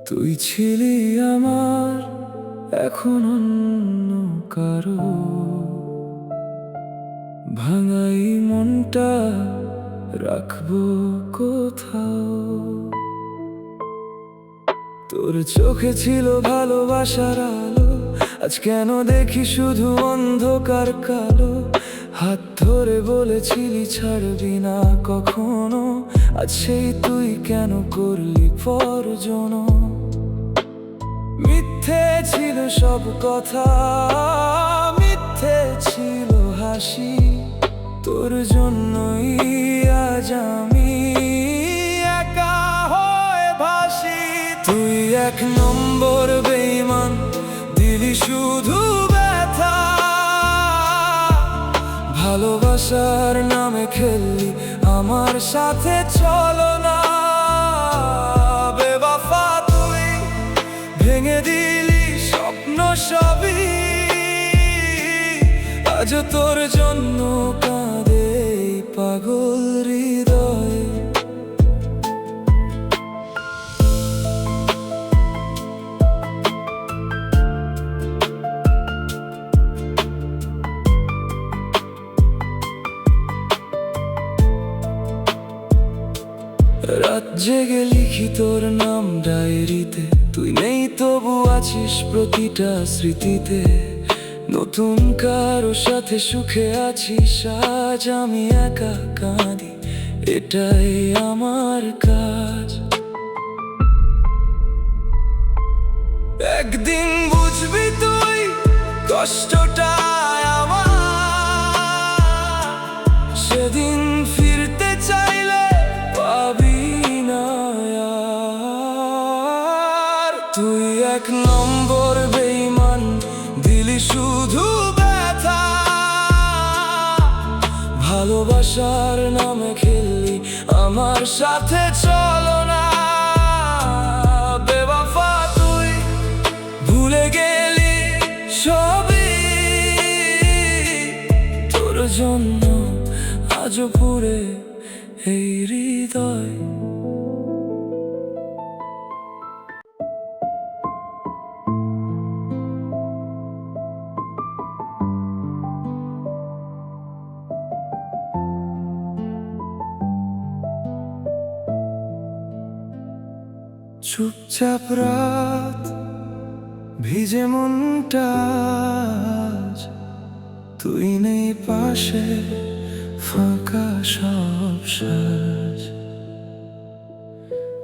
তুই ছিলি আমার, এখন অন্য কারো। ভাঙাই মনটা রাখবো কোথাও। তোর চোখে ছিল ভালোবাসার আলো, আজ কেন দেখি শুধু অন্ধকার কালো। হাত ধরে বলেছিলি ছাড়বি না কখনো, আজ সেই তুই কেন করলি পরজন। মিথ্যে ছিল সব কথা, মিথ্যে ছিল হাসি, তোর জন্যই আজ আমি একা হয়ে ভাসি। তুই এক নম্বর বেঈমান, দিলি শুধু ব্যথা। ভালোবাসার নামে খেললি আমার সাথে, চলো না বেওয়াফা। তুই ভেঙে দিলি স্বপ্ন সবই, আজ তোর জন্য কাঁদে পাগল হৃদয়। রাত জেগে লিখি তোর নাম ডায়েরিতে, তুই নেই তবু আছিস প্রতিটা স্মৃতিতে। নতুন কারো সাথে সুখে আছিস, আজ আমি একা কাঁদি, এটাই আমার কাজ। একদিন বুঝবি তুই কষ্টটা আমার, সেদিন ফিরতে চাইলে পাবি না আর। তুই এক নম্বর বেঈমান, দিলি শুধু ব্যথা। ভালোবাসার নামে খেললি আমার সাথে, চলো না বেওয়াফা। তুই ভুলে গেলি সবই, তোর জন্য আজও পুড়ে এই হৃদয়। চুপচাপ রাত, ভিজে মনটা আজ, তুই নেই পাশে, ফাঁকা সব সাজ।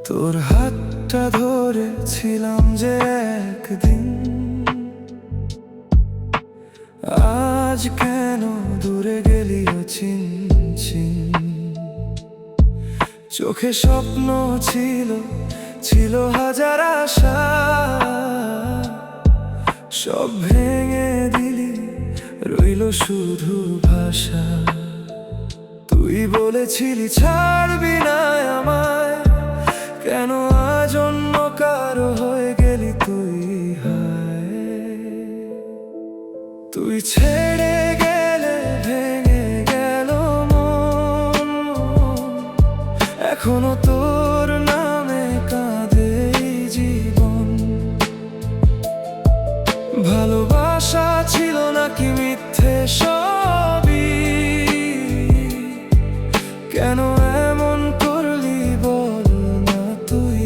তোর হাতটা ধরেছিলাম যে একদিন, আজ কেন দূরে গেলি অচিন চিন। চোখে স্বপ্ন ছিল, ছিল হাজার আশা, সব ভেঙে দিলি, রইল শুধু ভাষা। তুই বলেছিলি ছাড়বি না আমায়, কেন আজ অন্য কারো হয়ে গেলি তুই। হায়, তুই ছেড়ে গেলে ভেঙে গেল মন, এখনো তোর নামে কাঁদে জীবন। ভালোবাসা ছিল নাকি মিথ্যে সবই, কেন এমন করলি বল না তুই।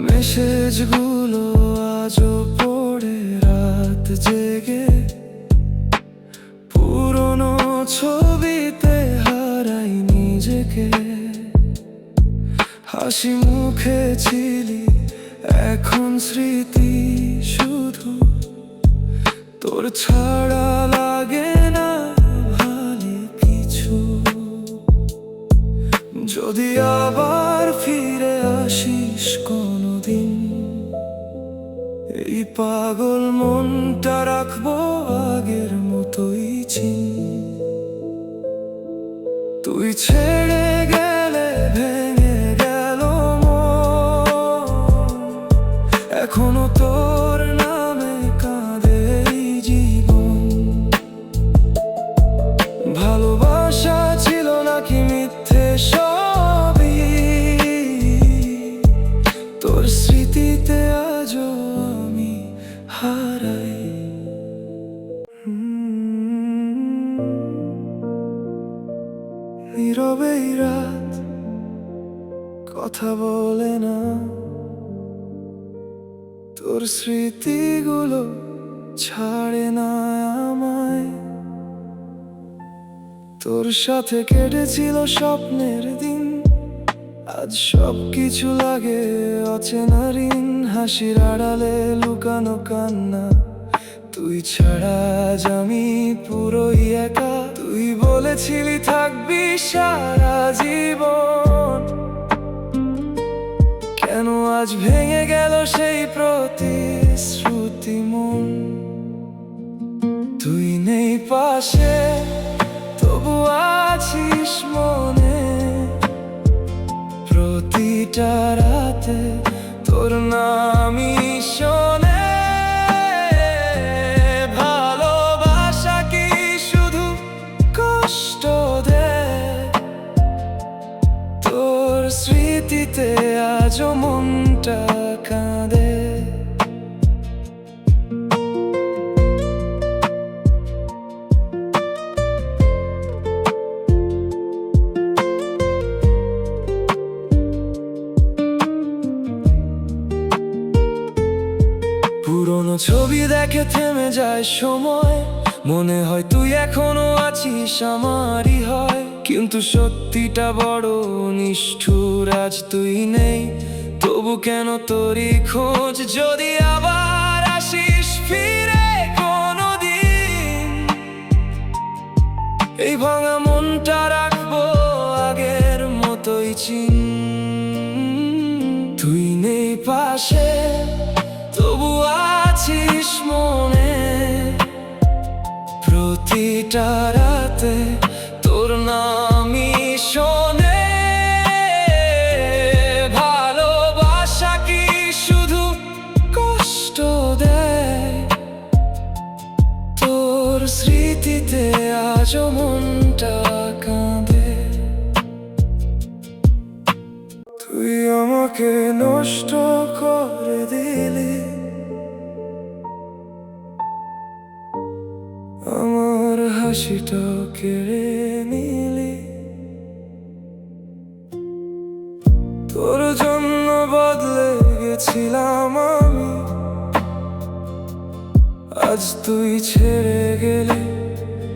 মেসেজগুলো আজও পড়ে রাত জেগে, পুরনো ছবিতে হারাই নিজেকে। হাসি মুখে ছিলি, এখন স্মৃতি শুধু, তোর ছাড়া লাগে না ভালো কিছু। যদি আবার ফিরে আসিস কোনোদিন, এই পাগল মনটা রাখবো আগের মতোই চিন। তুই ছেড়ে গেলে ভেঙে গেল মন, এখনো তোর নামে কাঁদে এই জীবন। ভালোবাসা ছিল নাকি মিথ্যে সবই, তোর স্মৃতিতে আজও আমি হারাই। নীরবেই রাত কথা বলে না, তোর স্মৃতিগুলো ছাড়ে না আমায়। তোর সাথে কেটেছিল স্বপ্নের দিন, আজ সব কিছু লাগে অচেনা ঋণ। হাসির আড়ালে লুকানো কান্না, তুই ছাড়া আজ আমি পুরোই একা। তুই বলেছিলি থাকবি সারা জীবন, কেন আজ ভেঙে গেল সেই প্রতিশ্রুতি মন। তুই নেই পাশে তবু আছিস মনে, প্রতিটা রাতে তোর নামই শোনে। ভালোবাসা কি শুধু কষ্ট দেয়, তোর স্মৃতিতে আজও মনটা কাঁদে। পুরনো ছবি দেখে থেমে যায় সময়, মনে হয় তুই এখনো আছিস আমারই হয়। কিন্তু সত্যিটা বড় নিষ্ঠুর, আজ তুই নেই তবু কেন তোরই খোঁজ। যদি আবার আসিস ফিরে কোনোদিন, এই ভাঙা মনটা রাখবো আগের মতোই চিন। তুই নেই পাশে তবু আছিস মনে, প্রতিটা রাতে তোর নামই শোনে। ভালোবাসা কি শুধু কষ্ট দেয়, তোর স্মৃতিতে আজও মনটা কাঁদে। তুই আমাকে নষ্ট করে দিলি, আমার হাসিটা কেড়ে নিলি। তোর জন্য বদলে গেছিলাম আমি, আজ তুই ছেড়ে গেলে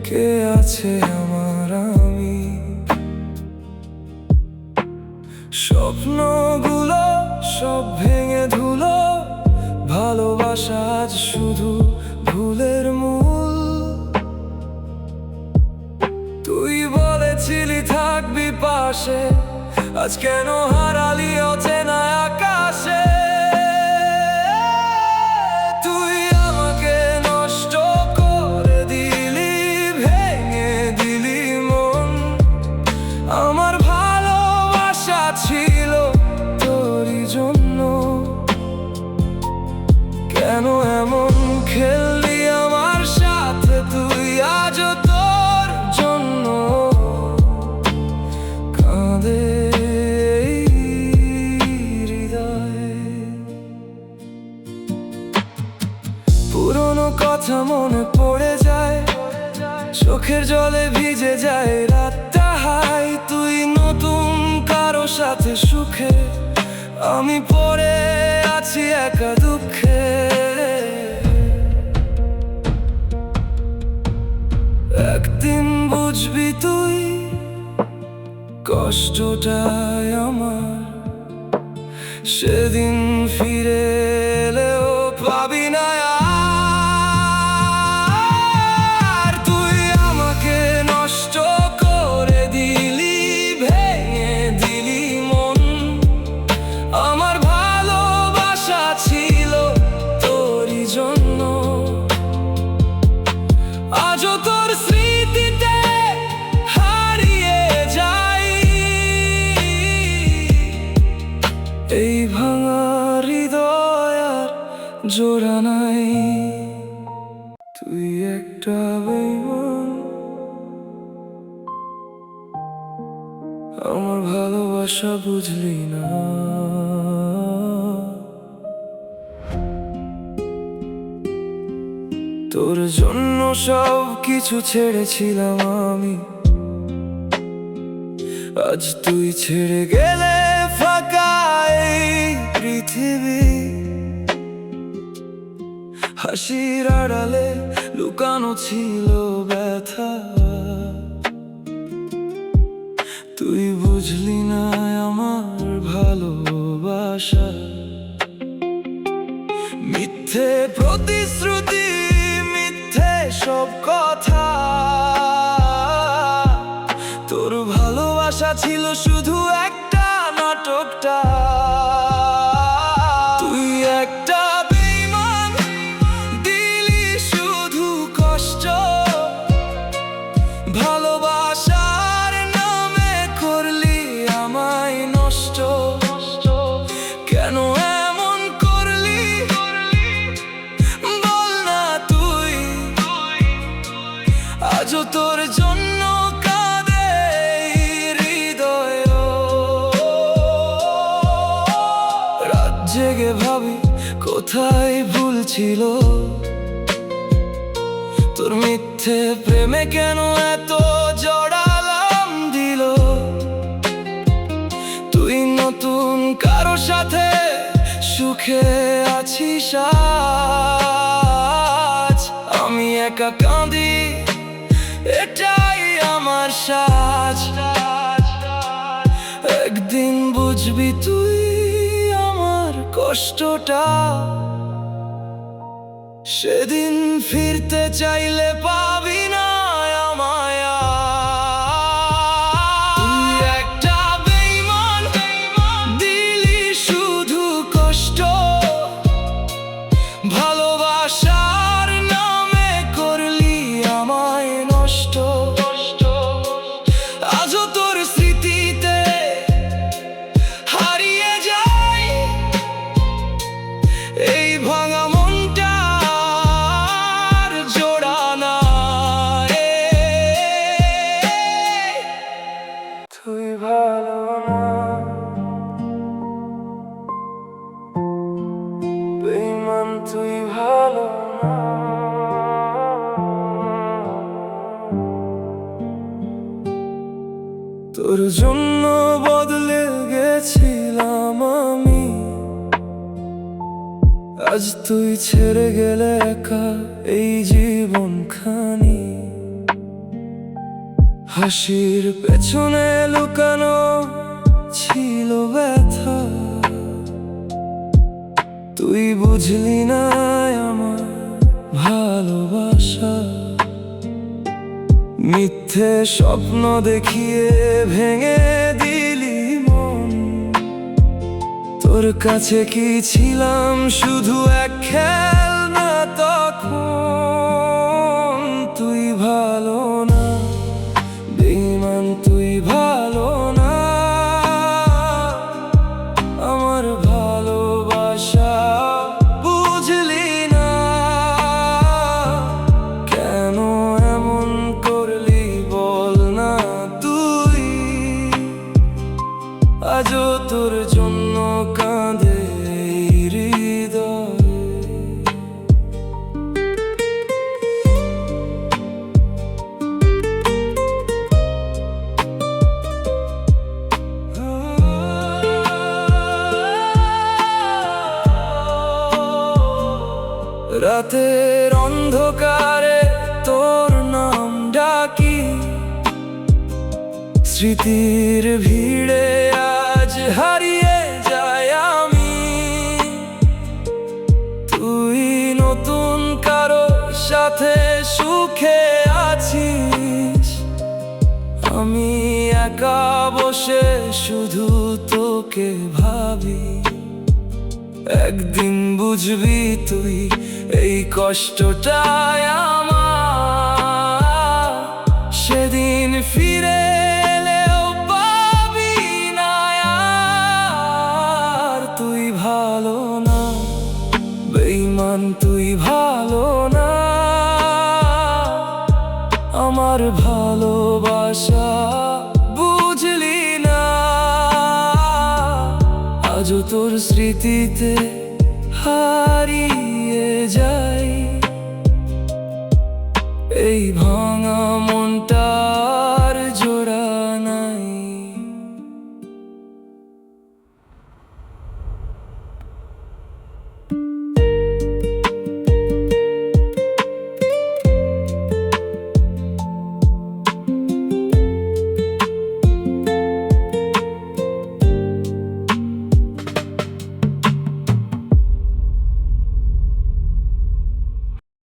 কে আছে আমার আমি। স্বপ্নগুলো সব ভেঙে ধুলো, ভালোবাসা আজ শুধু ভুলের মূল। তুই বলেছিলি থাকবি পাশে, আজ কেন হারালি অচেনা আকাশে। তুই আমাকে নষ্ট করে দিলি, ভেঙে দিলি মন। আমার ভালোবাসা ছিল তোরই জন্য, কেন এমন খেললি আমার সাথে তুই। আজ তোর জন্য কাঁদে হৃদয়। পুরনো কথা মনে পড়ে যায়, চোখের জলে ভিজে যায় রাতটা হাই। তুই নতুন কারো সাথে সুখে, আমি পড়ে আছি একা দুঃখে। একদিন বুঝবি তুই কষ্টটাই আমার, সেদিন ফিরে এলেও পাবি না আর। তুই আমাকে নষ্ট করে দিলি, ভেঙে দিলি মন। আমার ভালোবাসা ছিল তোরই এই ভাঙা হৃদয় আর জোড়া নাই। তুই একটা বেঈমান, আমার ভালোবাসা বুঝলি না। তোর জন্য সব কিছু ছেড়েছিলাম আমি, আজ তুই ছেড়ে গেলে ফাঁকা এই পৃথিবী। হাসির আড়ালে লুকানো ছিল ব্যথা, তুই বুঝলি না আমার ভালোবাসা। মিথ্যে প্রতিশ্রুতি, মিথ্যে সব কথা, তোর ভালোবাসা ছিল শুধু একটা নাটকটা। তুই একটা বেঈমান, দিলি শুধু কষ্ট, ভালোবাসার নামে করলি আমায় নষ্ট। কেন এমন করলি বল না তুই, আজও তোর জন্য কাঁদে হৃদয়। রাত জেগে ভাবি কোথায় ভুল ছিল, তোর মিথ্যে প্রেমে কেন এত জড়ালাম দিল। তুই নতুন কারো সাথে সুখে আছিস আজ, আমি একা কাঁদি এটাই আমার সাজ। একদিন বুঝবি তুই আমার কষ্টটা, সেদিন ফিরতে চাইলে পাবি না আমায়। তুই একটা বেঈমান, দিলি শুধু কষ্ট, ভালোবাসার নামে করলি আমায় নষ্ট। আজও তোর স্মৃতিতে হারিয়ে যাই এই ভাঙা মনটা, আর জোড়া নাই। তুই ভালো না, বেঈমান তুই ভালো না। তোর জন্য বদলে গেছিলাম আমি, আজ তুই ছেড়ে গেলে একা এই জীবনখানি। হাসির পেছনে লুকানো ছিল ব্যথা, তুই বুঝলি না আমার ভালোবাসা। মিথ্যে স্বপ্ন দেখিয়ে ভেঙে দিলি মন, তোর কাছে কি ছিলাম শুধু এক খেলনা তখন। তুই ভালো না, বেঈমান তুই ভালো না, আমার ভালোবাসা বুঝলি না। কেন এমন করলি বল না তুই, আজও তোর জন্য কাঁদে হৃদয়। রাতের অন্ধকারে তোর নাম ডাকি, স্মৃতির ভিড়ে আজ হারিয়ে যায় আমি। তুই নতুন কারো সাথে সুখে আছিস, আমি একা বসে শুধু তোকে ভাবি। একদিন বুঝবি তুই এই কষ্টটাই আমার, সেদিন ফিরে এলেও পাবি না আর। তুই ভালো না। আমার ভালোবাসা বুঝলি না, আজও তোর স্মৃতিতে হারিয়ে যাই। এই ভাঙা মনটা